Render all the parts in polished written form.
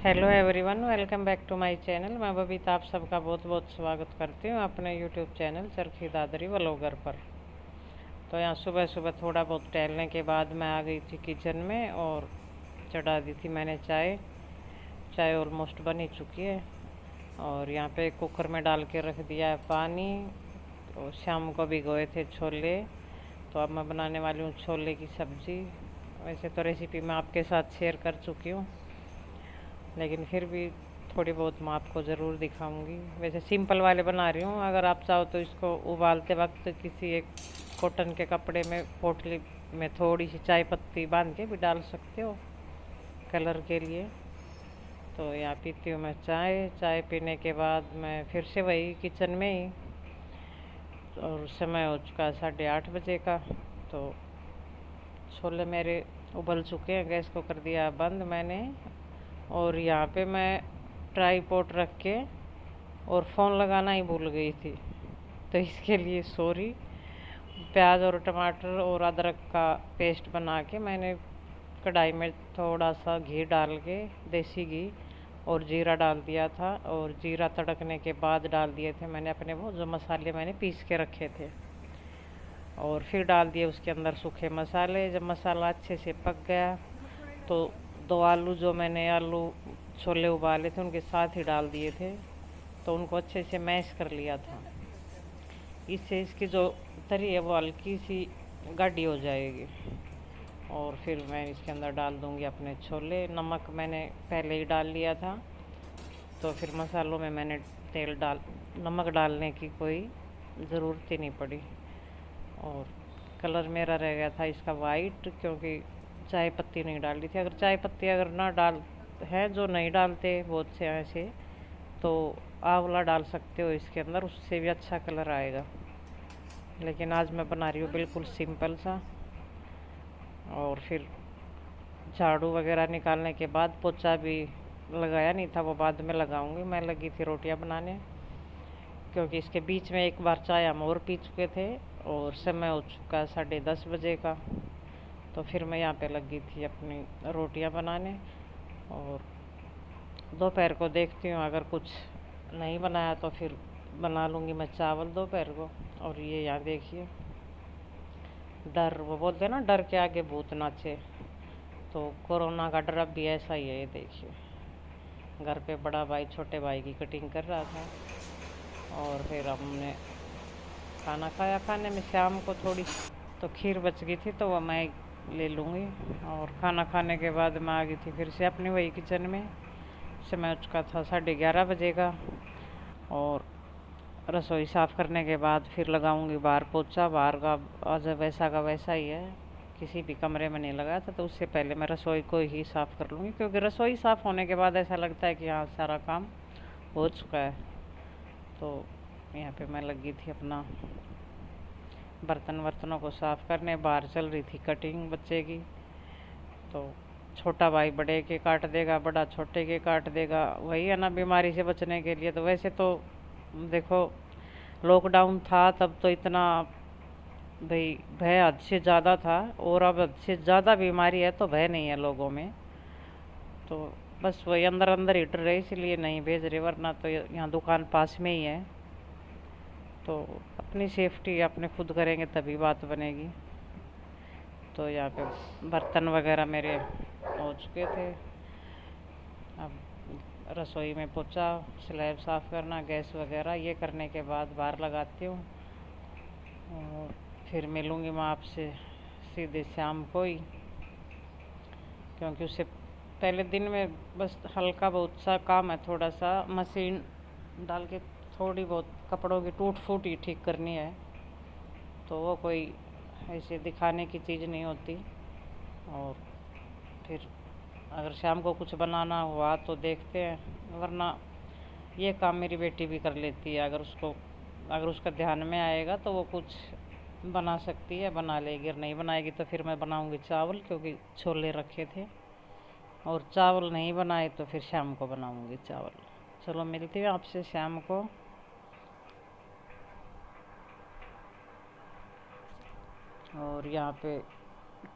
Hello everyone, welcome back to my channel. मैं बबीता आप सबका बहुत बहुत स्वागत करती हूँ अपने YouTube channel Charkhi Dadri vlogger पर। तो यहाँ सुबह सुबह थोड़ा बहुत टहलने के बाद मैं आ गई थी किचन में और चढ़ा दी थी मैंने चाय। चाय ऑलमोस्ट बन ही चुकी है और यहाँ पे कुकर में डाल के रख दिया है पानी। और शाम को भिगोए थे छोले, तो अब मैं बनाने वाली हूँ छोले की सब्ज़ी। वैसे तो रेसिपी मैं आपके साथ शेयर कर चुकी हूँ, लेकिन फिर भी थोड़ी बहुत मैं आपको ज़रूर दिखाऊंगी। वैसे सिंपल वाले बना रही हूँ। अगर आप चाहो तो इसको उबालते वक्त किसी एक कॉटन के कपड़े में पोटली में थोड़ी सी चाय पत्ती बांध के भी डाल सकते हो कलर के लिए। तो यहाँ पीती हूँ मैं चाय। चाय पीने के बाद मैं फिर से वही किचन में ही, और समय हो चुका 8:30 बजे का। तो छोले मेरे उबल चुके हैं, गैस को कर दिया बंद मैंने। और यहाँ पे मैं ट्राईपॉड रख के और फ़ोन लगाना ही भूल गई थी, तो इसके लिए सॉरी। प्याज और टमाटर और अदरक का पेस्ट बना के मैंने कढ़ाई में थोड़ा सा घी डाल के, देसी घी, और जीरा डाल दिया था। और जीरा तड़कने के बाद डाल दिए थे मैंने अपने वो जो मसाले मैंने पीस के रखे थे, और फिर डाल दिए उसके अंदर सूखे मसाले। जब मसाला अच्छे से पक गया तो 2 आलू, जो मैंने आलू छोले उबाले थे उनके साथ ही डाल दिए थे, तो उनको अच्छे से मैश कर लिया था। इससे इसकी जो तरी है वो हल्की सी गाढ़ी हो जाएगी। और फिर मैं इसके अंदर डाल दूंगी अपने छोले। नमक मैंने पहले ही डाल लिया था, तो फिर मसालों में मैंने नमक डालने की कोई ज़रूरत ही नहीं पड़ी। और कलर मेरा रह गया था इसका वाइट, क्योंकि चाय पत्ती नहीं डाली थी। अगर चाय पत्ती अगर ना डाल है, जो नहीं डालते बहुत से ऐसे, तो आंवला डाल सकते हो इसके अंदर, उससे भी अच्छा कलर आएगा। लेकिन आज मैं बना रही हूँ बिल्कुल सिंपल सा। और फिर झाड़ू वगैरह निकालने के बाद पोछा भी लगाया नहीं था, वो बाद में लगाऊंगी। मैं लगी थी रोटियां बनाने, क्योंकि इसके बीच में एक बार चाय हम और पी चुके थे और समय हो चुका 10:30 बजे का। तो फिर मैं यहाँ पे लगी थी अपनी रोटियां बनाने। और दोपहर को देखती हूँ, अगर कुछ नहीं बनाया तो फिर बना लूँगी मैं चावल दोपहर को। और ये यहाँ देखिए, डर, वो बोलते हैं ना, डर के आगे भूत नाचे। तो कोरोना का डर अब भी ऐसा ही है। ये देखिए, घर पे बड़ा भाई छोटे भाई की कटिंग कर रहा था, और फिर हमने खाना खाया। खाने में शाम को थोड़ी तो खीर बच गई थी, तो वो मैं ले लूँगी। और खाना खाने के बाद मैं आ गई थी फिर से अपनी वही किचन में। समय हो चुका था 11:30 बजे का। और रसोई साफ़ करने के बाद फिर लगाऊंगी बाहर पोछा। बाहर का आज वैसा का वैसा ही है, किसी भी कमरे में नहीं लगा था, तो उससे पहले मैं रसोई को ही साफ़ कर लूँगी, क्योंकि रसोई साफ़ होने के बाद ऐसा लगता है कि हाँ, सारा काम हो चुका है। तो यहाँ पे मैं लगी थी अपना बर्तनों को साफ़ करने। बाहर चल रही थी कटिंग बच्चे की। तो छोटा भाई बड़े के काट देगा, बड़ा छोटे के काट देगा, वही है ना, बीमारी से बचने के लिए। तो वैसे तो देखो, लॉकडाउन था तब तो इतना भाई भय हद से ज़्यादा था, और अब हद से ज़्यादा बीमारी है तो भय नहीं है लोगों में। तो बस वही अंदर अंदर ही डर रहे, इसलिए नहीं भेज रहे, वरना तो यहाँ दुकान पास में ही है। तो अपनी सेफ्टी अपने खुद करेंगे तभी बात बनेगी। तो यहाँ पे बर्तन वगैरह मेरे हो चुके थे। अब रसोई में पोछा, स्लैब साफ़ करना, गैस वगैरह, ये करने के बाद बाहर लगाती हूँ। और फिर मिलूँगी मैं आपसे सीधे शाम को ही, क्योंकि उससे पहले दिन में बस हल्का बहुत सा काम है, थोड़ा सा मशीन डाल के थोड़ी बहुत कपड़ों की टूट फूट ही ठीक करनी है। तो वो कोई ऐसे दिखाने की चीज़ नहीं होती। और फिर अगर शाम को कुछ बनाना हुआ तो देखते हैं, वरना ये काम मेरी बेटी भी कर लेती है। अगर उसका ध्यान में आएगा तो वो कुछ बना सकती है, बना लेगी। और नहीं बनाएगी तो फिर मैं बनाऊंगी चावल, क्योंकि छोले रखे थे। और चावल नहीं बनाए तो फिर शाम को बनाऊंगी चावल। चलो, मिलती हूँ आपसे शाम को। और यहाँ पे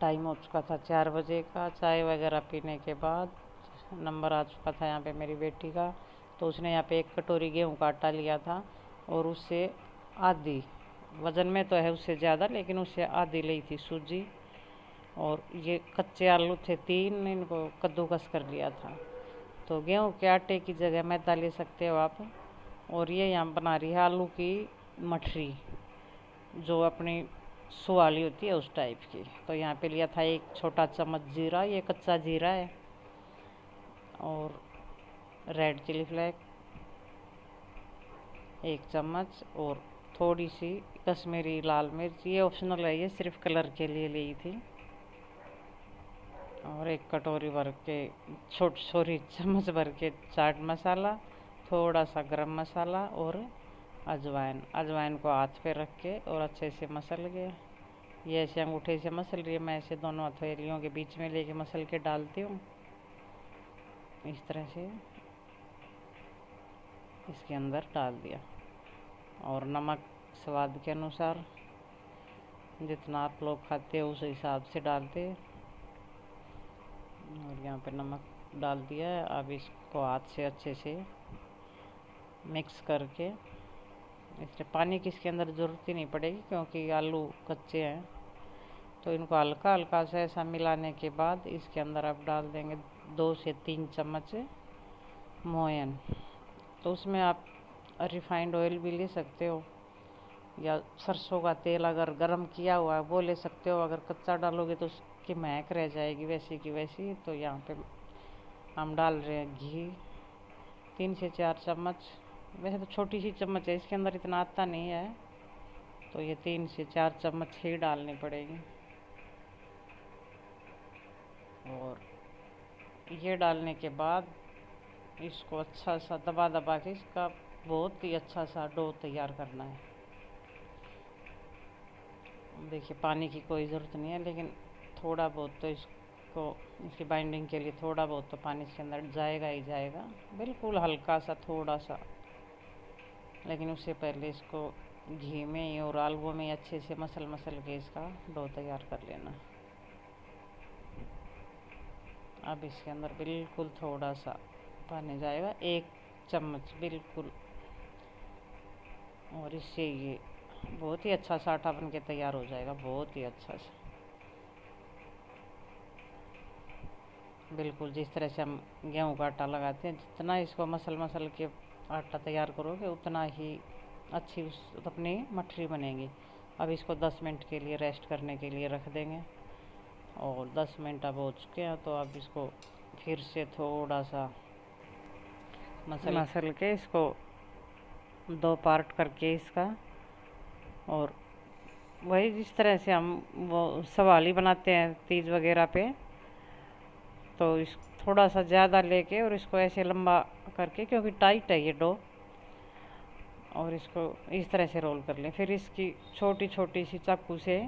टाइम हो चुका था 4 बजे का। चाय वगैरह पीने के बाद नंबर आ चुका था यहाँ पे मेरी बेटी का। तो उसने यहाँ पे 1 कटोरी गेहूँ का आटा लिया था और उससे आधी, वज़न में तो है उससे ज़्यादा, लेकिन उससे आधी ली थी सूजी। और ये कच्चे आलू थे 3, इनको कद्दूकस कर लिया था। तो गेहूँ के आटे की जगह मैदा ले सकते हो आप। और ये यहाँ बना रही है आलू की मठरी, जो अपनी सुवाली होती है उस टाइप की। तो यहाँ पे लिया था 1 छोटा चम्मच जीरा, ये कच्चा जीरा है। और रेड चिली फ्लेक्स 1 चम्मच, और थोड़ी सी कश्मीरी लाल मिर्च, ये ऑप्शनल है, ये सिर्फ कलर के लिए ली थी। और 1 कटोरी भर के चम्मच भर के चाट मसाला, थोड़ा सा गरम मसाला और अजवाइन को हाथ पे रख के और अच्छे से मसल गए। ये ऐसे अंगूठे से मसल रही है, मैं ऐसे दोनों हथेलियों के बीच में लेके मसल के डालती हूँ इस तरह से। इसके अंदर डाल दिया। और नमक स्वाद के अनुसार, जितना आप लोग खाते हो उस हिसाब से डालते। और यहाँ पे नमक डाल दिया है। अब इसको हाथ से अच्छे से मिक्स करके, इसलिए पानी की इसके अंदर ज़रूरत ही नहीं पड़ेगी क्योंकि आलू कच्चे हैं। तो इनको हल्का हल्का से ऐसा मिलाने के बाद इसके अंदर आप डाल देंगे 2 से 3 चम्मच मोयन। तो उसमें आप रिफाइंड ऑयल भी ले सकते हो, या सरसों का तेल अगर गरम किया हुआ है वो ले सकते हो। अगर कच्चा डालोगे तो उसकी महक रह जाएगी वैसी की वैसी। तो यहाँ पे हम डाल रहे हैं घी 3 से 4 चम्मच। वैसे तो छोटी सी चम्मच है, इसके अंदर इतना आता नहीं है, तो ये 3 से 4 चम्मच ही डालनी पड़ेगी। और ये डालने के बाद इसको अच्छा सा दबा दबा के इसका बहुत ही अच्छा सा डो तैयार करना है। देखिए पानी की कोई ज़रूरत नहीं है, लेकिन थोड़ा बहुत तो इसकी बाइंडिंग के लिए थोड़ा बहुत तो पानी इसके अंदर जाएगा ही जाएगा, बिल्कुल हल्का सा थोड़ा सा। लेकिन उससे पहले इसको घी में और आलूओं में अच्छे से मसल के इसका डो तैयार कर लेना। अब इसके अंदर बिल्कुल थोड़ा सा पानी जाएगा, 1 चम्मच बिल्कुल। और इससे ये बहुत ही अच्छा सा आटा बन के तैयार हो जाएगा, बहुत ही अच्छा सा। बिल्कुल जिस तरह से हम गेहूं का आटा लगाते हैं, जितना इसको मसल के आटा तैयार करोगे उतना ही अच्छी अपनी मठरी बनेगी। अब इसको 10 मिनट के लिए रेस्ट करने के लिए रख देंगे। और 10 मिनट अब हो चुके हैं, तो अब इसको फिर से थोड़ा सा मसल के इसको 2 पार्ट करके इसका, और वही जिस तरह से हम वो सवाली बनाते हैं तीज वगैरह पे, तो इस थोड़ा सा ज़्यादा लेके और इसको ऐसे लंबा करके, क्योंकि टाइट है ये डो, और इसको इस तरह से रोल कर लें। फिर इसकी छोटी छोटी सी चाकू से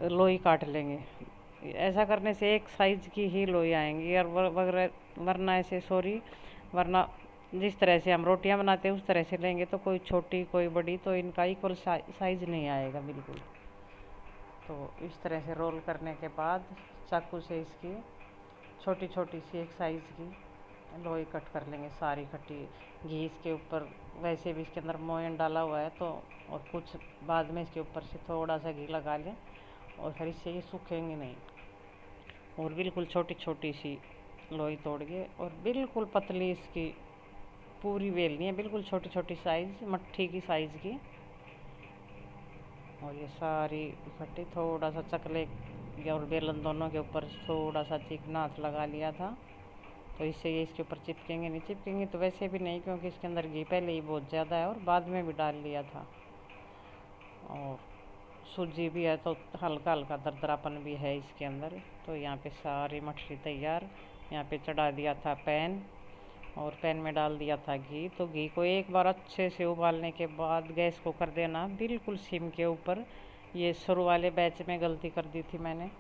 लोई काट लेंगे। ऐसा करने से एक साइज की ही लोई आएंगी, और वरना जिस तरह से हम रोटियां बनाते हैं उस तरह से लेंगे तो कोई छोटी कोई बड़ी, तो इनका इक्वल साइज नहीं आएगा बिल्कुल। तो इस तरह से रोल करने के बाद चाकू से इसकी छोटी छोटी सी एक साइज़ की लोई कट कर लेंगे, सारी इकट्ठी। घी इसके ऊपर, वैसे भी इसके अंदर मोयन डाला हुआ है, तो और कुछ बाद में इसके ऊपर से थोड़ा सा घी लगा लें, और फिर इससे ये सूखेंगे नहीं। और बिल्कुल छोटी छोटी सी लोई तोड़ के, और बिल्कुल पतली इसकी पूरी बेलनी है, बिल्कुल छोटी छोटी साइज़ मट्ठी की साइज़ की। और ये सारी इकट्ठी थोड़ा सा चकले और बेलन दोनों के ऊपर थोड़ा सा चिकना हाथ लगा लिया था, तो इससे ये इसके ऊपर चिपकेंगे नहीं। चिपकेंगे तो वैसे भी नहीं, क्योंकि इसके अंदर घी पहले ही बहुत ज़्यादा है और बाद में भी डाल लिया था। और सूजी भी है तो हल्का हल्का दरदरापन भी है इसके अंदर। तो यहाँ पे सारी मछली तैयार। यहाँ पे चढ़ा दिया था पैन, और पैन में डाल दिया था घी। तो घी को एक बार अच्छे से उबालने के बाद गैस को कर देना बिल्कुल सिम के ऊपर। ये शुरू वाले बैच में गलती कर दी थी मैंने।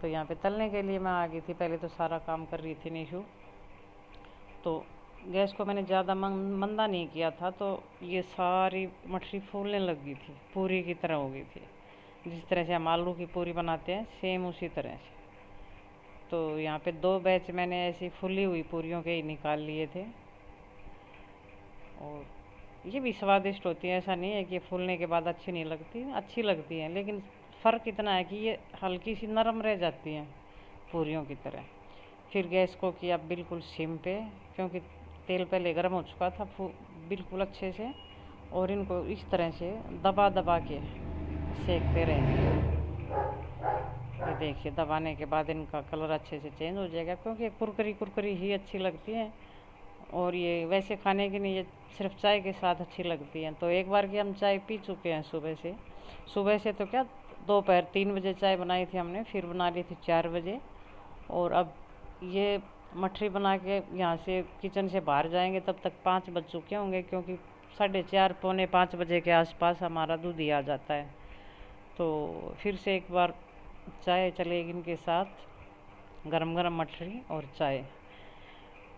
तो यहाँ पे तलने के लिए मैं आ गई थी, पहले तो सारा काम कर रही थी निशु। तो गैस को मैंने ज़्यादा मंदा नहीं किया था, तो ये सारी मछली फूलने लगी थी, पूरी की तरह हो गई थी। जिस तरह से हम आलू की पूरी बनाते हैं सेम उसी तरह से। तो यहाँ पे 2 बैच मैंने ऐसी फुली हुई पूरियों के ही निकाल लिए थे। और ये भी स्वादिष्ट होती है, ऐसा नहीं है कि फूलने के बाद अच्छी नहीं लगती, अच्छी लगती हैं, लेकिन फ़र्क इतना है कि ये हल्की सी नरम रह जाती हैं पूरियों की तरह। फिर गैस को किया बिल्कुल सिम पे, क्योंकि तेल पहले गर्म हो चुका था बिल्कुल अच्छे से। और इनको इस तरह से दबा दबा के सेकते रहेंगे। ये देखिए, दबाने के बाद इनका कलर अच्छे से चेंज हो जाएगा, क्योंकि कुरकुरी कुरकुरी ही अच्छी लगती हैं। और ये वैसे खाने की नहीं, ये सिर्फ चाय के साथ अच्छी लगती हैं। तो एक बार की हम चाय पी चुके हैं सुबह से तो क्या, दोपहर 3 बजे चाय बनाई थी हमने, फिर बना ली थी 4 बजे। और अब ये मठरी बना के यहाँ से किचन से बाहर जाएंगे तब तक 5 बज चुके होंगे, क्योंकि 4:30 पौने 5 बजे के आसपास हमारा दूध ही आ जाता है। तो फिर से एक बार चाय चलेगी इनके साथ, गरम गरम मठरी और चाय।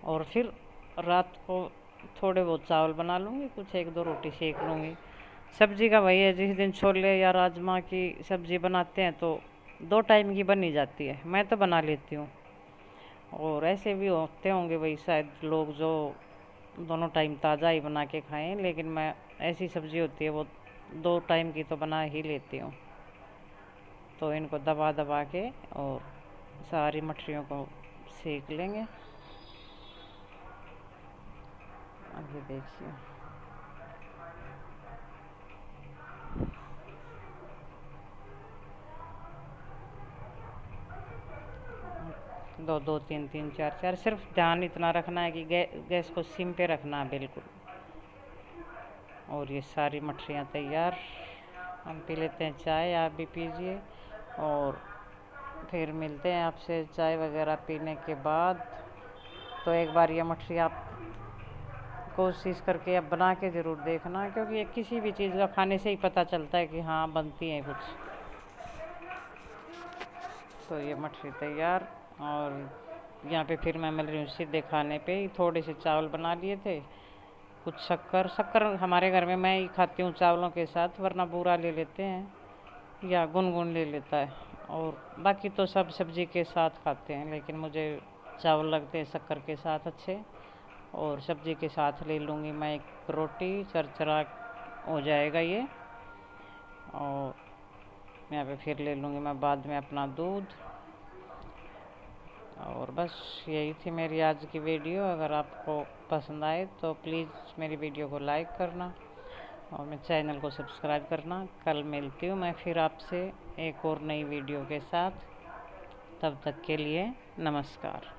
और फिर रात को थोड़े बहुत चावल बना लूँगी, कुछ 1-2 रोटी सेक लूँगी। सब्जी का वही है, जिस दिन छोले या राजमा की सब्ज़ी बनाते हैं तो 2 टाइम की बन ही जाती है, मैं तो बना लेती हूँ। और ऐसे भी होते होंगे वही शायद लोग जो दोनों टाइम ताज़ा ही बना के खाएं, लेकिन मैं ऐसी सब्ज़ी होती है वो 2 टाइम की तो बना ही लेती हूँ। तो इनको दबा दबा के और सारी मठरियों को सेक लेंगे। अब ये देखिए, दो दो तीन तीन चार चार, सिर्फ ध्यान इतना रखना है कि गैस को सिम पे रखना है बिल्कुल। और ये सारी मठरियाँ तैयार, हम पी लेते हैं चाय, आप भी पीजिए। और फिर मिलते हैं आपसे चाय वगैरह पीने के बाद। तो एक बार ये मठरी आप कोशिश करके अब बना के ज़रूर देखना, क्योंकि ये किसी भी चीज़ का खाने से ही पता चलता है कि हाँ बनती है कुछ। तो ये मठरी तैयार। और यहाँ पे फिर मैं मिल रही हूँ सीधे खाने पे ही, थोड़े से चावल बना लिए थे, कुछ शक्कर हमारे घर में मैं ही खाती हूँ चावलों के साथ, वरना बूरा ले लेते हैं या गुनगुन ले लेता है। और बाकी तो सब सब्जी के साथ खाते हैं, लेकिन मुझे चावल लगते हैं शक्कर के साथ अच्छे। और सब्जी के साथ ले लूँगी मैं एक रोटी, चरचरा हो जाएगा ये। और यहाँ पे फिर ले लूँगी मैं बाद में अपना दूध। और बस यही थी मेरी आज की वीडियो। अगर आपको पसंद आए तो प्लीज़ मेरी वीडियो को लाइक करना और मेरे चैनल को सब्सक्राइब करना। कल मिलती हूँ मैं फिर आपसे एक और नई वीडियो के साथ, तब तक के लिए नमस्कार।